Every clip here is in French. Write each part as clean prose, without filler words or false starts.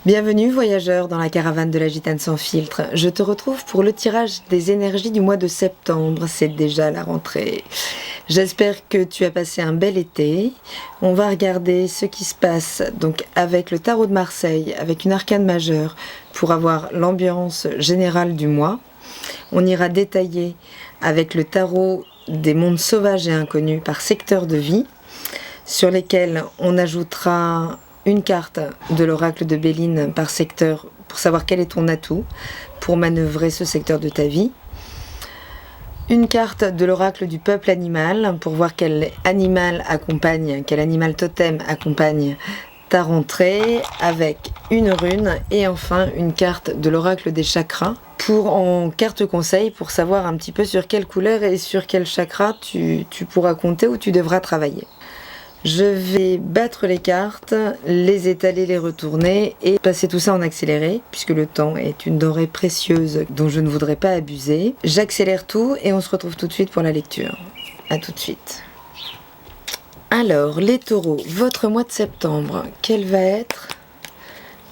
Bienvenue voyageurs dans la caravane de la Gitane sans filtre. Je te retrouve pour le tirage des énergies du mois de septembre. C'est déjà la rentrée. J'espère que tu as passé un bel été. On va regarder ce qui se passe donc avec le tarot de Marseille, avec une arcane majeure pour avoir l'ambiance générale du mois. On ira détailler avec le tarot des mondes sauvages et inconnus par secteur de vie, sur lesquels on ajoutera une carte de l'oracle de Béline par secteur pour savoir quel est ton atout pour manœuvrer ce secteur de ta vie. Une carte de l'oracle du peuple animal pour voir quel animal totem accompagne ta rentrée avec une rune. Et enfin une carte de l'oracle des chakras en carte conseil pour savoir un petit peu sur quelle couleur et sur quel chakra tu pourras compter ou tu devras travailler. Je vais battre les cartes, les étaler, les retourner et passer tout ça en accéléré, puisque le temps est une denrée précieuse dont je ne voudrais pas abuser. J'accélère tout et on se retrouve tout de suite pour la lecture. A tout de suite. Alors, les taureaux, votre mois de septembre, quel va être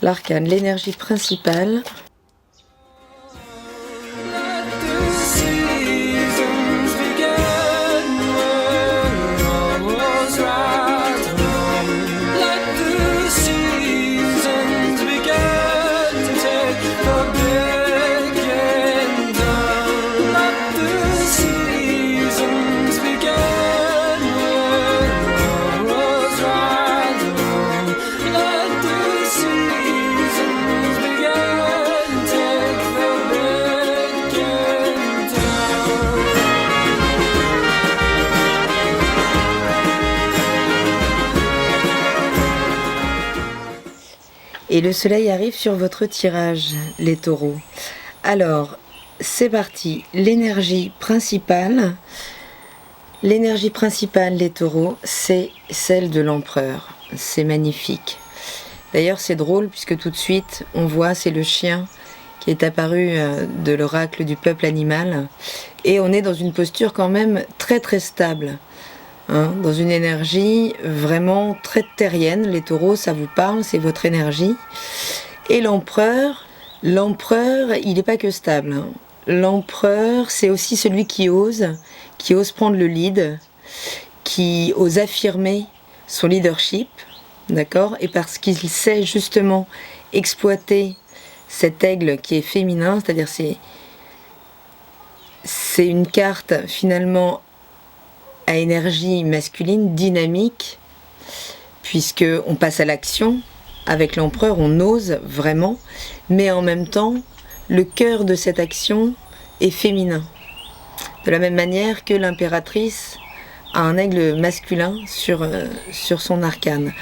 l'arcane, l'énergie principale ? Et le soleil arrive sur votre tirage, les taureaux. Alors, c'est parti. L'énergie principale, les taureaux, c'est celle de l'empereur. C'est magnifique. D'ailleurs, c'est drôle puisque tout de suite, on voit, c'est le chien qui est apparu de l'oracle du peuple animal. Et on est dans une posture quand même très très stable. Dans une énergie vraiment très terrienne. Les taureaux, ça vous parle, c'est votre énergie. Et l'empereur, il n'est pas que stable. L'empereur, c'est aussi celui qui ose prendre le lead, qui ose affirmer son leadership, d'accord ? Et parce qu'il sait justement exploiter cet aigle qui est féminin, c'est-à-dire c'est une carte finalement à énergie masculine, dynamique, puisque on passe à l'action. Avec l'empereur, on ose vraiment, mais en même temps, le cœur de cette action est féminin. De la même manière que l'impératrice a un aigle masculin sur son arcane.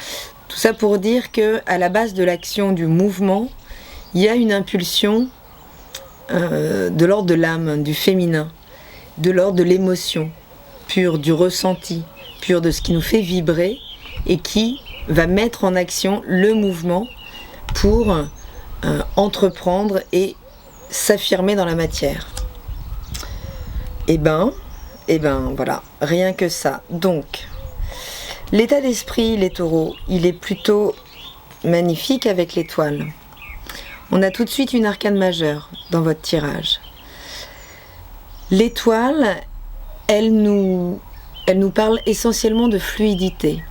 Tout ça pour dire que à la base de l'action, du mouvement, il y a une impulsion de l'ordre de l'âme, du féminin, de l'ordre de l'émotion pure, du ressenti, pure de ce qui nous fait vibrer et qui va mettre en action le mouvement pour entreprendre et s'affirmer dans la matière. Et ben voilà, rien que ça. Donc, l'état d'esprit, les taureaux, il est plutôt magnifique avec l'étoile. On a tout de suite une arcane majeure dans votre tirage. L'étoile, elle nous parle essentiellement de fluidité.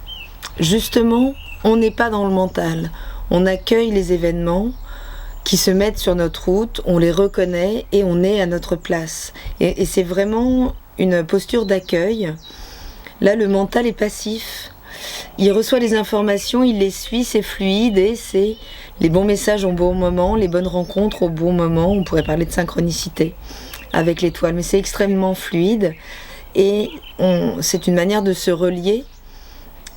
Justement, on n'est pas dans le mental. On accueille les événements qui se mettent sur notre route, on les reconnaît et on est à notre place. Et c'est vraiment une posture d'accueil. Là, le mental est passif. Il reçoit les informations, il les suit, c'est fluide et c'est les bons messages au bon moment, les bonnes rencontres au bon moment. On pourrait parler de synchronicité avec l'étoile, mais c'est extrêmement fluide. Et c'est une manière de se relier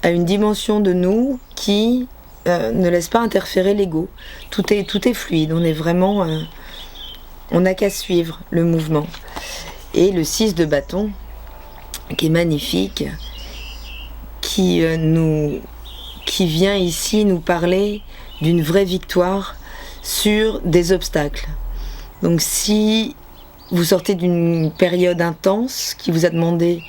à une dimension de nous qui ne laisse pas interférer l'ego. Tout est fluide, on est vraiment... on n'a qu'à suivre le mouvement. Et le 6 de bâton, qui est magnifique, qui vient ici nous parler d'une vraie victoire sur des obstacles. Donc si vous sortez d'une période intense qui vous a demandé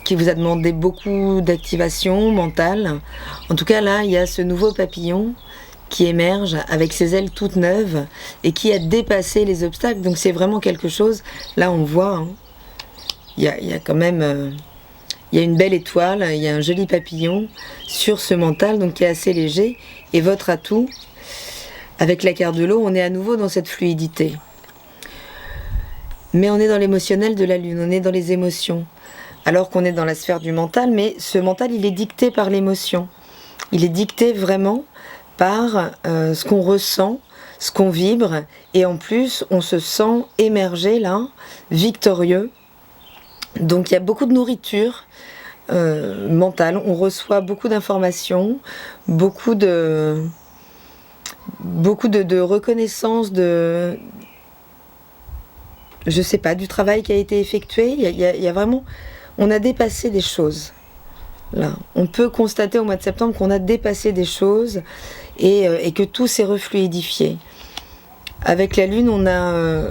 qui vous a demandé beaucoup d'activation mentale. En tout cas, là, il y a ce nouveau papillon qui émerge avec ses ailes toutes neuves et qui a dépassé les obstacles. Donc c'est vraiment quelque chose, là on voit, hein, il y a quand même, il y a une belle étoile, il y a un joli papillon sur ce mental, donc qui est assez léger. Et votre atout, avec la carte de l'eau, on est à nouveau dans cette fluidité. Mais on est dans l'émotionnel de la lune, on est dans les émotions. Alors qu'on est dans la sphère du mental, mais ce mental, il est dicté par l'émotion. Il est dicté vraiment par ce qu'on ressent, ce qu'on vibre, et en plus, on se sent émerger là, victorieux. Donc il y a beaucoup de nourriture mentale, on reçoit beaucoup d'informations, beaucoup de reconnaissance de, je sais pas, du travail qui a été effectué. Il y a vraiment, on a dépassé des choses. Là, on peut constater au mois de septembre qu'on a dépassé des choses et que tout s'est refluidifié. Avec la lune, on a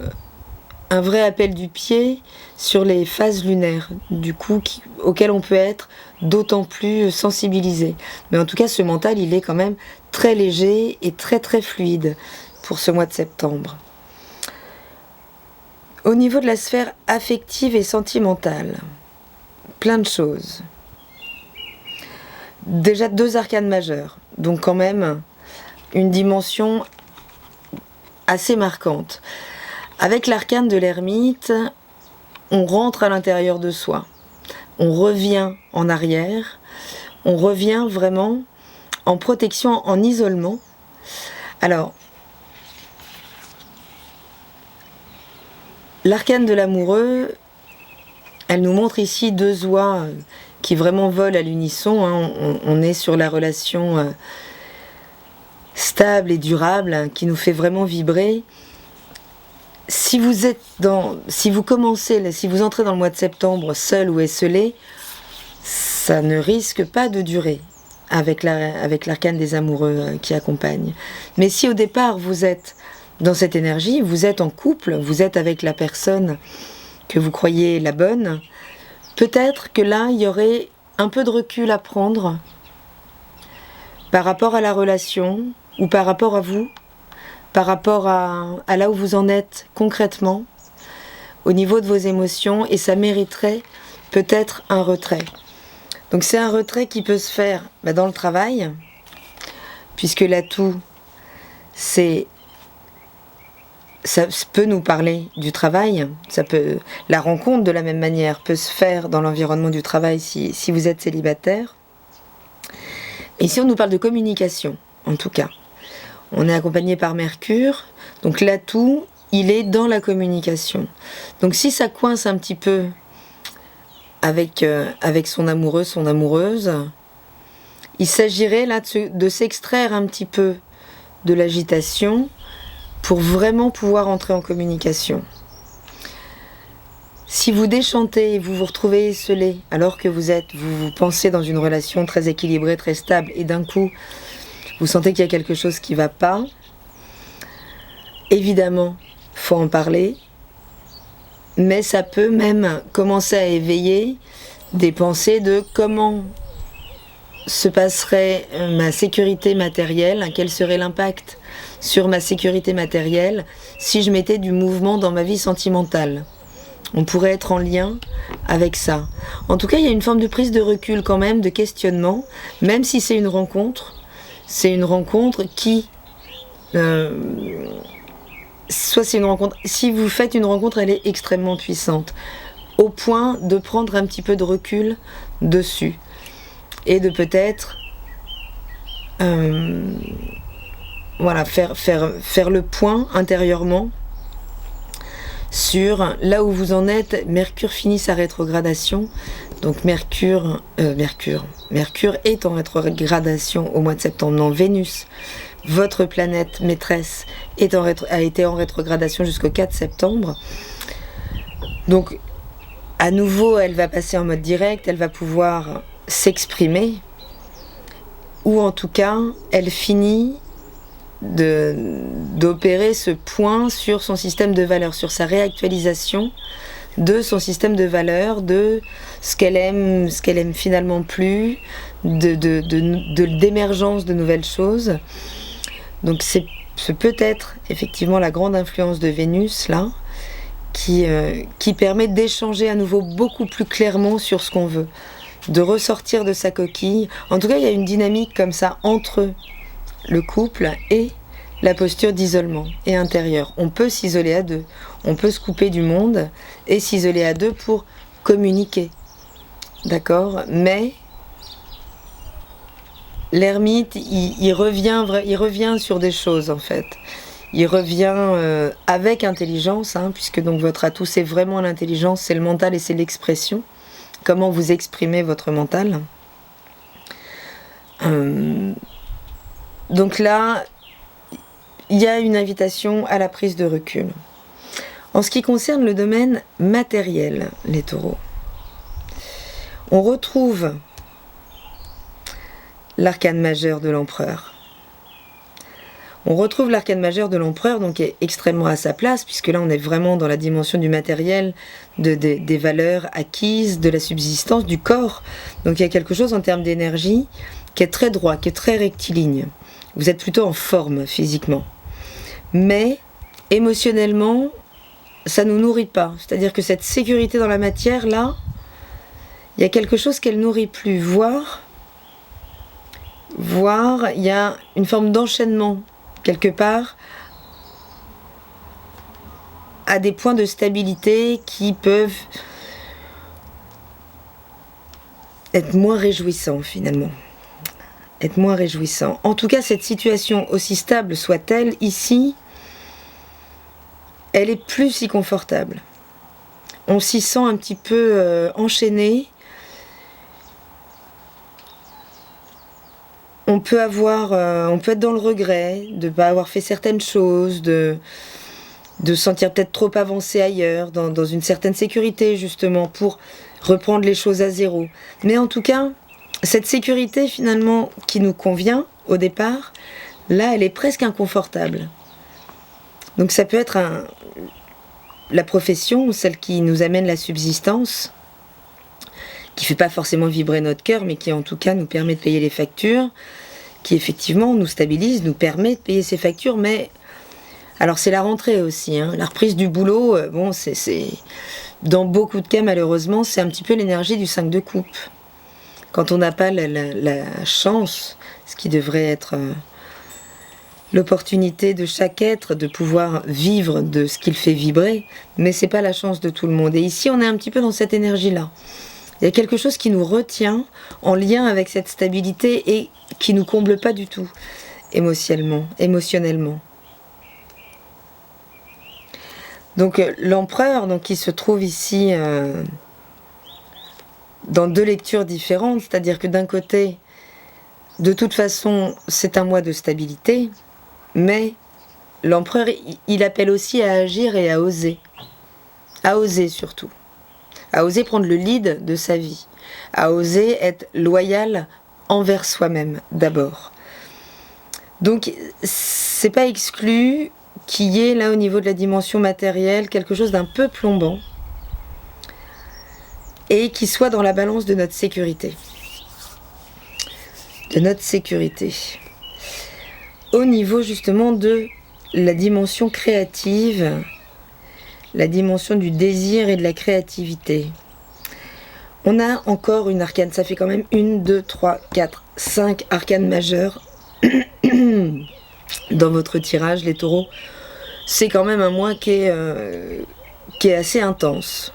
un vrai appel du pied sur les phases lunaires, du coup, auxquelles on peut être d'autant plus sensibilisé. Mais en tout cas, ce mental, il est quand même très léger et très très fluide pour ce mois de septembre. Au niveau de la sphère affective et sentimentale, plein de choses. Déjà 2 arcanes majeures, donc quand même une dimension assez marquante. Avec l'arcane de l'ermite, on rentre à l'intérieur de soi, on revient en arrière, on revient vraiment en protection, en isolement. Alors, l'arcane de l'amoureux, elle nous montre ici 2 oies qui vraiment volent à l'unisson, hein. On est sur la relation stable et durable, hein, qui nous fait vraiment vibrer. Si vous entrez dans le mois de septembre seul ou esselé, ça ne risque pas de durer avec l'arcane des amoureux qui accompagne. Mais si au départ vous êtes dans cette énergie, vous êtes en couple, vous êtes avec la personne que vous croyez la bonne, peut-être que là, il y aurait un peu de recul à prendre par rapport à la relation ou par rapport à vous, par rapport à là où vous en êtes concrètement, au niveau de vos émotions, et ça mériterait peut-être un retrait. Donc c'est un retrait qui peut se faire dans le travail, puisque l'atout, ça peut nous parler du travail, la rencontre de la même manière peut se faire dans l'environnement du travail si vous êtes célibataire. Et ici on nous parle de communication, en tout cas. On est accompagné par Mercure, donc l'atout, il est dans la communication. Donc si ça coince un petit peu avec son amoureux, son amoureuse, il s'agirait là de s'extraire un petit peu de l'agitation pour vraiment pouvoir entrer en communication. Si vous déchantez et vous vous retrouvez esselé alors que vous pensez dans une relation très équilibrée, très stable, et d'un coup vous sentez qu'il y a quelque chose qui ne va pas, évidemment, il faut en parler, mais ça peut même commencer à éveiller des pensées de comment se passerait ma sécurité matérielle, quel serait l'impact sur ma sécurité matérielle si je mettais du mouvement dans ma vie sentimentale. On pourrait être en lien avec ça. En tout cas, il y a une forme de prise de recul quand même, de questionnement, même si c'est une rencontre qui... soit c'est une rencontre... Si vous faites une rencontre, elle est extrêmement puissante, au point de prendre un petit peu de recul dessus. Et de peut-être faire le point intérieurement sur là où vous en êtes. Mercure finit sa rétrogradation, donc Mercure est en rétrogradation au mois de septembre. Non, Vénus, votre planète maîtresse, a été en rétrogradation jusqu'au 4 septembre. Donc à nouveau, elle va passer en mode direct, elle va pouvoir s'exprimer, ou en tout cas, elle finit d'opérer ce point sur son système de valeurs, sur sa réactualisation de son système de valeurs, de ce qu'elle aime finalement plus, d'émergence de nouvelles choses. Donc c'est peut-être effectivement la grande influence de Vénus là, qui permet d'échanger à nouveau beaucoup plus clairement sur ce qu'on veut, de ressortir de sa coquille. En tout cas, il y a une dynamique comme ça entre le couple et la posture d'isolement et intérieur. On peut s'isoler à deux, on peut se couper du monde et s'isoler à deux pour communiquer, d'accord? Mais l'ermite, il revient sur des choses en fait. Il revient avec intelligence, hein, puisque donc votre atout c'est vraiment l'intelligence, c'est le mental et c'est l'expression. Comment vous exprimez votre mental. Donc là, il y a une invitation à la prise de recul. En ce qui concerne le domaine matériel, les taureaux, on retrouve l'arcane majeur de l'empereur. On retrouve l'arcane majeur de l'empereur, donc qui est extrêmement à sa place, puisque là on est vraiment dans la dimension du matériel, des valeurs acquises, de la subsistance, du corps. Donc il y a quelque chose en termes d'énergie qui est très droit, qui est très rectiligne. Vous êtes plutôt en forme physiquement. Mais émotionnellement, ça ne nous nourrit pas. C'est-à-dire que cette sécurité dans la matière, là, il y a quelque chose qu'elle nourrit plus. Voire, il y a une forme d'enchaînement quelque part à des points de stabilité qui peuvent être moins réjouissants finalement. Être moins réjouissants. En tout cas, cette situation, aussi stable soit-elle, ici, elle est plus si confortable. On s'y sent un petit peu enchaîné. On peut être dans le regret de ne pas avoir fait certaines choses, de se sentir peut-être trop avancé ailleurs, dans une certaine sécurité justement, pour reprendre les choses à zéro. Mais en tout cas, cette sécurité finalement qui nous convient au départ, là elle est presque inconfortable. Donc ça peut être la profession, celle qui nous amène la subsistance, qui ne fait pas forcément vibrer notre cœur, mais qui en tout cas nous permet de payer les factures, qui effectivement nous stabilise, nous permet de payer ces factures, mais alors c'est la rentrée aussi, hein. La reprise du boulot, bon, c'est dans beaucoup de cas malheureusement, c'est un petit peu l'énergie du 5 de coupe. Quand on n'a pas la chance, ce qui devrait être l'opportunité de chaque être de pouvoir vivre de ce qu'il fait vibrer, mais c'est pas la chance de tout le monde. Et ici, on est un petit peu dans cette énergie-là. Il y a quelque chose qui nous retient en lien avec cette stabilité et qui nous comble pas du tout émotionnellement. Donc l'empereur, donc qui se trouve ici dans deux lectures différentes, c'est-à-dire que d'un côté, de toute façon, c'est un mois de stabilité, mais l'empereur, il appelle aussi à agir et à oser surtout, à oser prendre le lead de sa vie, à oser être loyal envers soi-même d'abord. Donc c'est pas exclu qu'il y ait là au niveau de la dimension matérielle quelque chose d'un peu plombant et qui soit dans la balance de notre sécurité. Au niveau justement de la dimension créative, la dimension du désir et de la créativité. On a encore une arcane, ça fait quand même 1, 2, 3, 4, 5 arcanes majeures dans votre tirage, les taureaux. C'est quand même un mois qui est assez intense.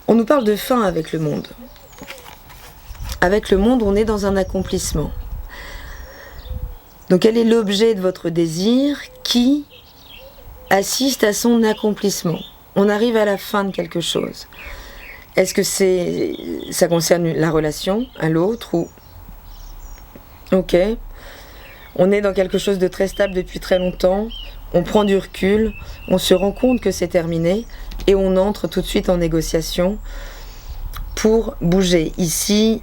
On nous parle de fin avec le monde. Avec le monde, on est dans un accomplissement. Donc quel est l'objet de votre désir qui assiste à son accomplissement? On arrive à la fin de quelque chose. Est-ce que ça concerne la relation à l'autre ou... Ok. On est dans quelque chose de très stable depuis très longtemps. On prend du recul, on se rend compte que c'est terminé et on entre tout de suite en négociation pour bouger. Ici,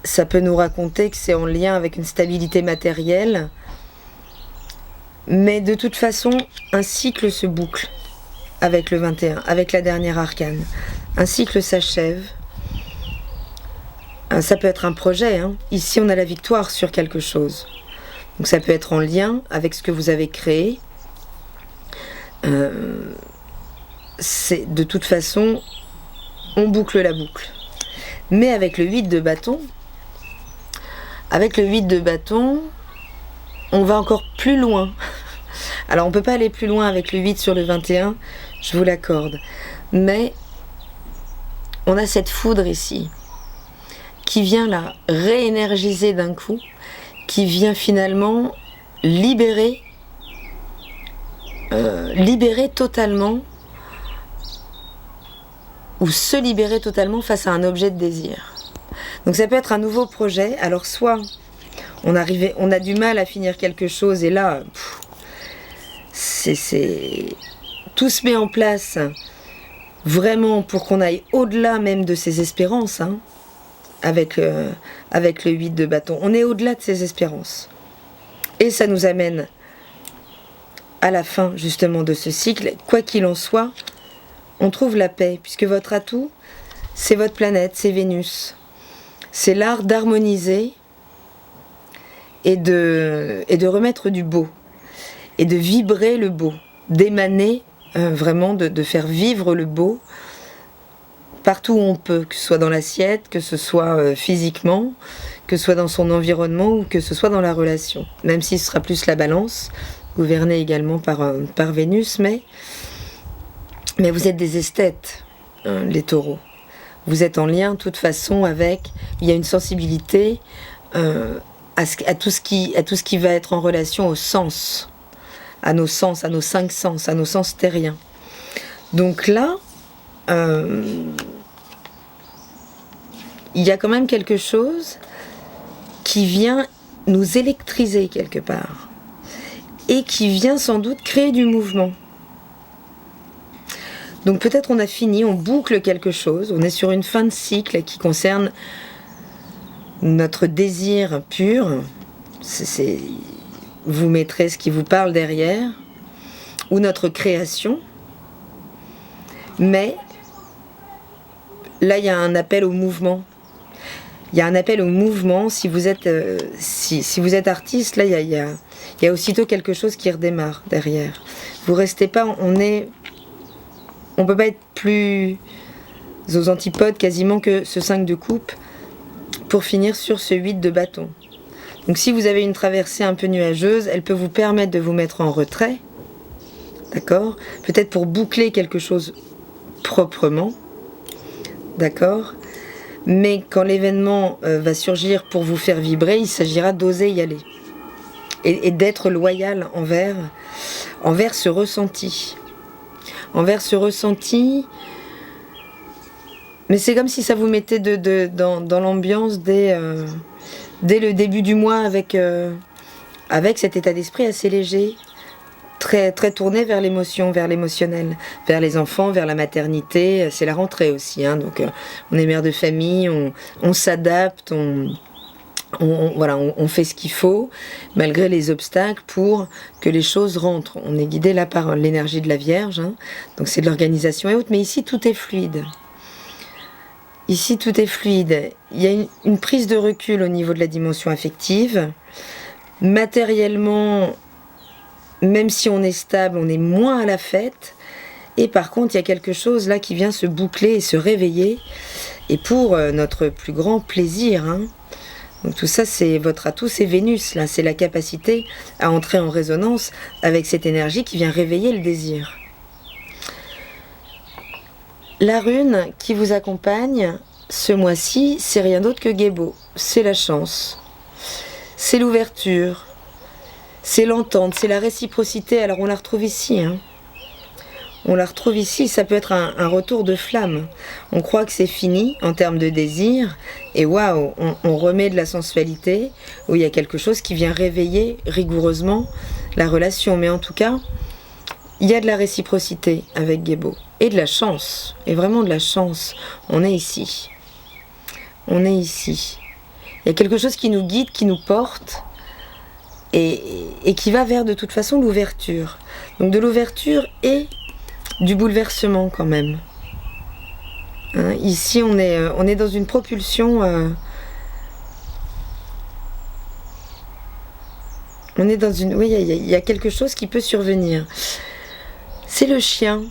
ça peut nous raconter que c'est en lien avec une stabilité matérielle, mais de toute façon, un cycle se boucle. avec le 21, avec la dernière arcane. Un cycle s'achève. Ça peut être un projet, hein. Ici on a la victoire sur quelque chose. Donc ça peut être en lien avec ce que vous avez créé. De toute façon, on boucle la boucle. Mais avec le 8 de bâton, on va encore plus loin. Alors on ne peut pas aller plus loin avec le 8 sur le 21, je vous l'accorde. Mais on a cette foudre ici, qui vient là réénergiser d'un coup, qui vient finalement libérer totalement, ou se libérer totalement face à un objet de désir. Donc ça peut être un nouveau projet. Alors soit on a du mal à finir quelque chose et là, tout se met en place vraiment pour qu'on aille au-delà même de ses espérances, hein, avec le 8 de bâton. On est au-delà de ses espérances. Et ça nous amène à la fin justement de ce cycle. Quoi qu'il en soit, on trouve la paix, puisque votre atout, c'est votre planète, c'est Vénus. C'est l'art d'harmoniser et de remettre du beau, et de vibrer le beau, d'émaner vraiment, de faire vivre le beau partout où on peut, que ce soit dans l'assiette, que ce soit physiquement, que ce soit dans son environnement ou que ce soit dans la relation. Même si ce sera plus la balance, gouvernée également par Vénus, mais vous êtes des esthètes, hein, les taureaux. Vous êtes en lien de toute façon avec, il y a une sensibilité à tout ce qui va être en relation aux sens, à nos sens, à nos 5 sens, à nos sens terriens. Donc là, il y a quand même quelque chose qui vient nous électriser quelque part et qui vient sans doute créer du mouvement. Donc peut-être on a fini, on boucle quelque chose, on est sur une fin de cycle qui concerne notre désir pur, vous mettrez ce qui vous parle derrière, ou notre création, mais là il y a un appel au mouvement. Il y a un appel au mouvement, si vous êtes, si vous êtes artiste, là il y a aussitôt quelque chose qui redémarre derrière. Vous restez pas, on peut pas être plus aux antipodes quasiment que ce 5 de coupe pour finir sur ce 8 de bâton. Donc si vous avez une traversée un peu nuageuse, elle peut vous permettre de vous mettre en retrait, d'accord ? Peut-être pour boucler quelque chose proprement, d'accord ? Mais quand l'événement va surgir pour vous faire vibrer, il s'agira d'oser y aller. Et d'être loyal envers ce ressenti. Envers ce ressenti, mais c'est comme si ça vous mettait dans l'ambiance dès le début du mois avec cet état d'esprit assez léger, très, très tourné vers l'émotion, vers l'émotionnel, vers les enfants, vers la maternité. C'est la rentrée aussi, hein, donc on est mère de famille, on s'adapte, on fait ce qu'il faut, malgré les obstacles, pour que les choses rentrent. On est guidé là par l'énergie de la Vierge, hein, donc c'est de l'organisation et autres, mais ici tout est fluide. Ici tout est fluide. Il y a une prise de recul au niveau de la dimension affective. Matériellement, même si on est stable, on est moins à la fête. Et par contre, il y a quelque chose là qui vient se boucler et se réveiller. Et pour notre plus grand plaisir, hein. Donc tout ça, c'est votre atout, c'est Vénus, là, c'est la capacité à entrer en résonance avec cette énergie qui vient réveiller le désir. La rune qui vous accompagne ce mois-ci, c'est rien d'autre que Gébo, c'est la chance, c'est l'ouverture, c'est l'entente, c'est la réciprocité. Alors on la retrouve ici, hein. On la retrouve ici, ça peut être un retour de flamme. On croit que c'est fini en termes de désir, et waouh, on remet de la sensualité, où il y a quelque chose qui vient réveiller rigoureusement la relation. Mais en tout cas, il y a de la réciprocité avec Gébo, et de la chance, et vraiment de la chance. On est ici. On est ici. Il y a quelque chose qui nous guide, qui nous porte, et qui va vers de toute façon l'ouverture. Donc de l'ouverture et du bouleversement quand même. Hein, ici, on est dans une propulsion. On est dans une. Oui, il y a quelque chose qui peut survenir. C'est le chien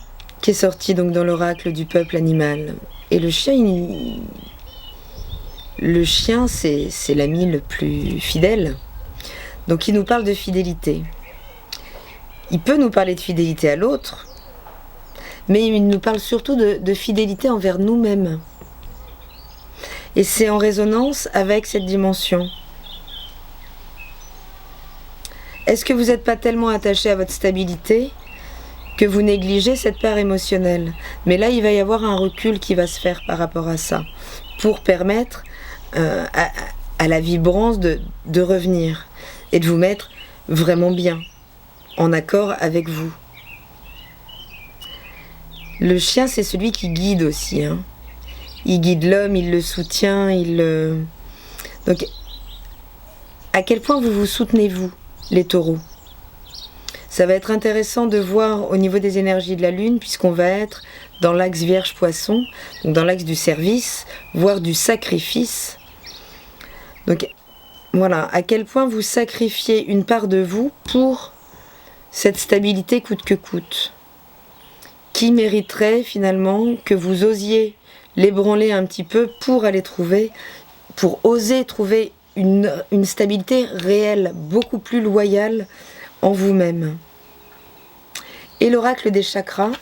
qui est sorti donc dans l'oracle du peuple animal. Et le chien, c'est l'ami le plus fidèle. Donc, il nous parle de fidélité. Il peut nous parler de fidélité à l'autre, mais il nous parle surtout de fidélité envers nous-mêmes. Et c'est en résonance avec cette dimension. Est-ce que vous n'êtes pas tellement attaché à votre stabilité que vous négligez cette part émotionnelle? Mais là, il va y avoir un recul qui va se faire par rapport à ça, pour permettre à la vibrance de revenir et de vous mettre vraiment bien, en accord avec vous. Le chien, c'est celui qui guide aussi. Hein. Il guide l'homme, il le soutient, Donc, à quel point vous vous soutenez, vous, les taureaux? Ça va être intéressant de voir au niveau des énergies de la Lune, puisqu'on va être dans l'axe Vierge-Poisson, donc dans l'axe du service, voire du sacrifice. Donc, voilà, à quel point vous sacrifiez une part de vous pour cette stabilité coûte que coûte, qui mériterait finalement que vous osiez l'ébranler un petit peu pour aller trouver, pour oser trouver une stabilité réelle, beaucoup plus loyale en vous-même. Et l'oracle des chakras,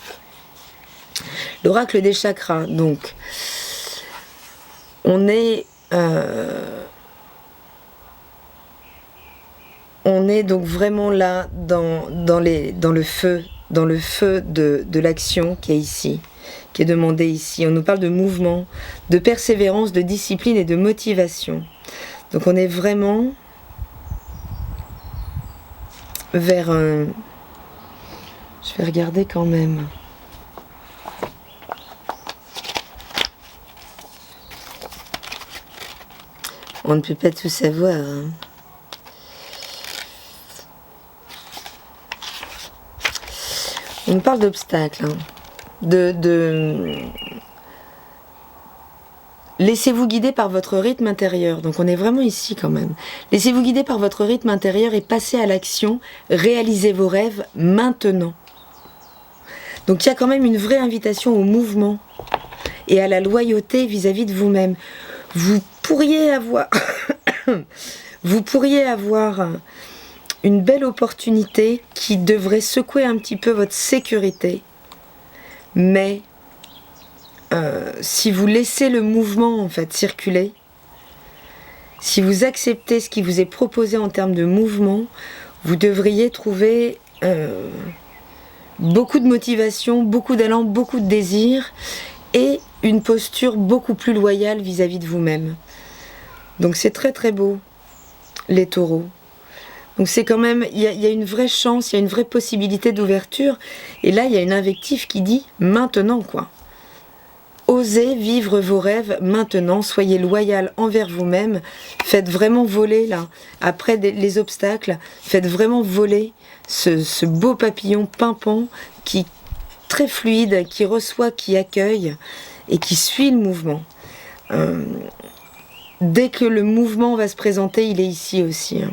donc, on est donc vraiment là dans le feu de l'action qui est ici, qui est demandé ici. On nous parle de mouvement, de persévérance, de discipline et de motivation. Donc on est vraiment vers un... Je vais regarder quand même. On ne peut pas tout savoir. Hein. On nous parle d'obstacles. Hein. Laissez-vous guider par votre rythme intérieur. Donc on est vraiment ici quand même. Laissez-vous guider par votre rythme intérieur et passez à l'action. Réalisez vos rêves maintenant. Donc il y a quand même une vraie invitation au mouvement et à la loyauté vis-à-vis de vous-même. Vous pourriez avoir une belle opportunité qui devrait secouer un petit peu votre sécurité. Mais si vous laissez le mouvement en fait circuler, si vous acceptez ce qui vous est proposé en termes de mouvement, vous devriez trouver beaucoup de motivation, beaucoup d'élan, beaucoup de désir et une posture beaucoup plus loyale vis-à-vis de vous-même. Donc c'est très très beau, les taureaux. Donc c'est quand même, il y a une vraie chance, il y a une vraie possibilité d'ouverture. Et là, il y a une invective qui dit maintenant quoi. Osez vivre vos rêves maintenant, soyez loyal envers vous-même, faites vraiment voler là, après les obstacles, faites vraiment voler ce beau papillon pimpant qui très fluide, qui reçoit, qui accueille et qui suit le mouvement. Dès que le mouvement va se présenter, il est ici aussi. Hein.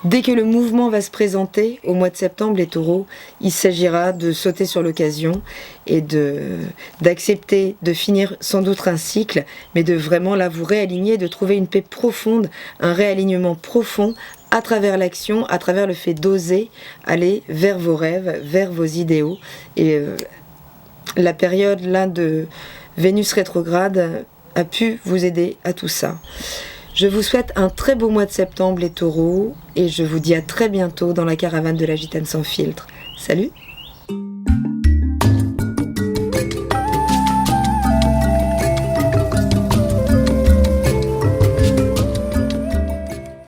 Dès que le mouvement va se présenter au mois de septembre, les taureaux, il s'agira de sauter sur l'occasion et d'accepter de finir sans doute un cycle, mais de vraiment là vous réaligner, de trouver une paix profonde, un réalignement profond à travers l'action, à travers le fait d'oser aller vers vos rêves, vers vos idéaux. Et la période là de Vénus rétrograde a pu vous aider à tout ça. Je vous souhaite un très beau mois de septembre les taureaux et je vous dis à très bientôt dans la caravane de la Gitane sans filtre. Salut!